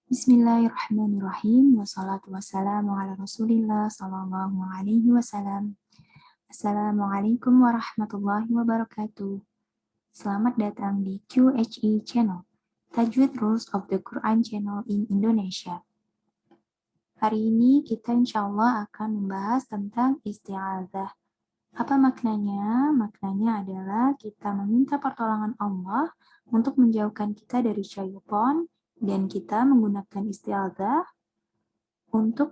Bismillahirrahmanirrahim. Wassalatu wassalamu ala Rasulillah sallallahu alaihi wasallam. Assalamualaikum warahmatullahi wabarakatuh. Selamat datang di QHE Channel, Tajwid Rules of the Quran Channel in Indonesia. Hari ini kita insya Allah akan membahas tentang isti'adzah. Apa maknanya? Maknanya adalah kita meminta pertolongan Allah untuk menjauhkan kita dari syaitan, dan kita menggunakan isti'adzah untuk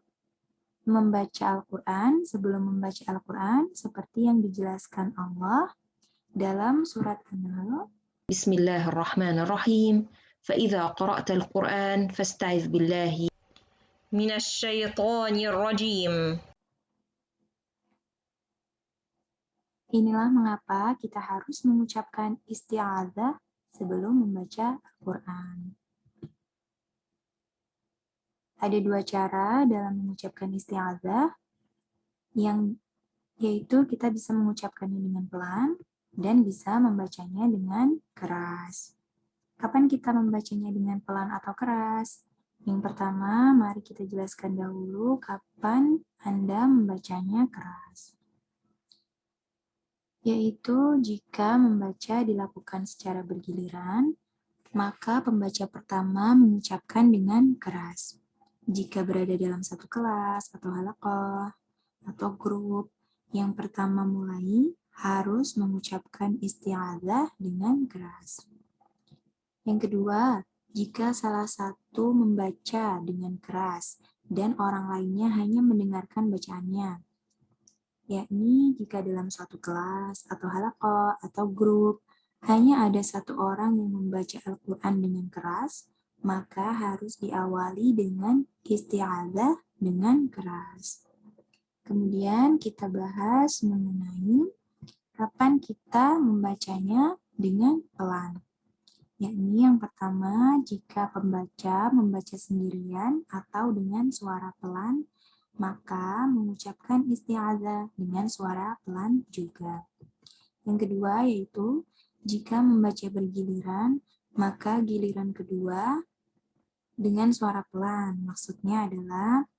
membaca Al-Quran. Sebelum membaca Al-Quran, seperti yang dijelaskan Allah dalam surat An-Nahl. Bismillahirrahmanirrahim. فإذا قرأت القرآن فاستعذ بالله من الشيطان الرجيم. Inilah mengapa kita harus mengucapkan isti'adzah sebelum membaca Al-Quran. Ada dua cara dalam mengucapkan isti'adzah, yaitu kita bisa mengucapkannya dengan pelan dan bisa membacanya dengan keras. Kapan kita membacanya dengan pelan atau keras? Yang pertama, mari kita jelaskan dahulu kapan Anda membacanya keras. Yaitu jika membaca dilakukan secara bergiliran, maka pembaca pertama mengucapkan dengan keras. Jika berada dalam satu kelas atau halaqah atau grup, yang pertama mulai harus mengucapkan isti'adzah dengan keras. Yang kedua, jika salah satu membaca dengan keras dan orang lainnya hanya mendengarkan bacaannya, yakni jika dalam suatu kelas atau halaqah atau grup hanya ada satu orang yang membaca Al-Quran dengan keras, maka harus diawali dengan isti'adzah dengan keras. Kemudian kita bahas mengenai kapan kita membacanya dengan pelan. Yakni yang pertama, jika pembaca membaca sendirian atau dengan suara pelan, maka mengucapkan isti'adzah dengan suara pelan juga. Yang kedua yaitu, jika membaca bergiliran, maka giliran kedua dengan suara pelan. Maksudnya adalah,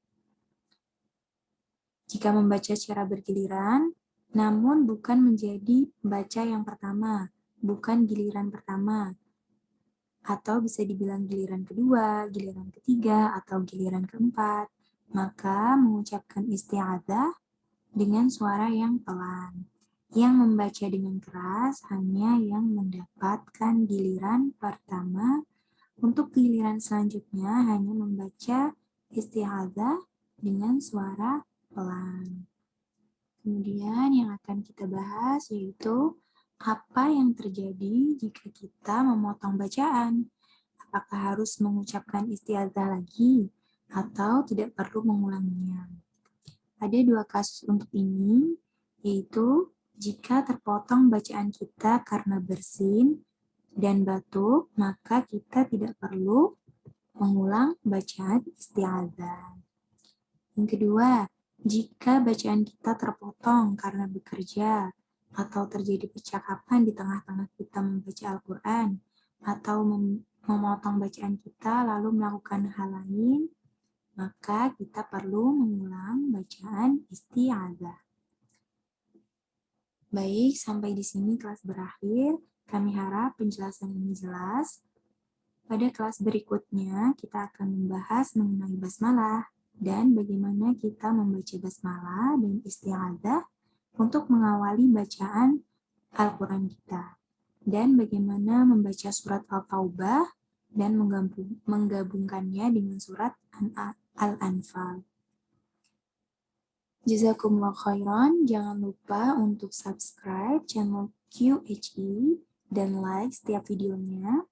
jika membaca secara bergiliran, namun bukan menjadi baca yang pertama, bukan giliran pertama, atau bisa dibilang giliran kedua, giliran ketiga, atau giliran keempat, maka mengucapkan isti'adzah dengan suara yang pelan. Yang membaca dengan keras hanya yang mendapatkan giliran pertama. Untuk giliran selanjutnya hanya membaca isti'adzah dengan suara pelan. Kemudian yang akan kita bahas yaitu apa yang terjadi jika kita memotong bacaan. Apakah harus mengucapkan isti'adzah lagi atau tidak perlu mengulanginya? Ada dua kasus untuk ini, yaitu jika terpotong bacaan kita karena bersin dan batuk, maka kita tidak perlu mengulang bacaan isti'adzah. Yang kedua, jika bacaan kita terpotong karena bekerja, atau terjadi percakapan di tengah-tengah kita membaca Al-Quran, atau memotong bacaan kita lalu melakukan hal lain, maka kita perlu mengulang bacaan isti'adzah. Baik, sampai di sini kelas berakhir. Kami harap penjelasan ini jelas. Pada kelas berikutnya, kita akan membahas mengenai basmalah dan bagaimana kita membaca basmalah dan isti'adzah untuk mengawali bacaan Al-Quran kita. Dan bagaimana membaca surat Al-Taubah dan menggabungkannya dengan surat Al-Anfal. Jazakumullah khairan. Jangan lupa untuk subscribe channel QHE dan like setiap videonya.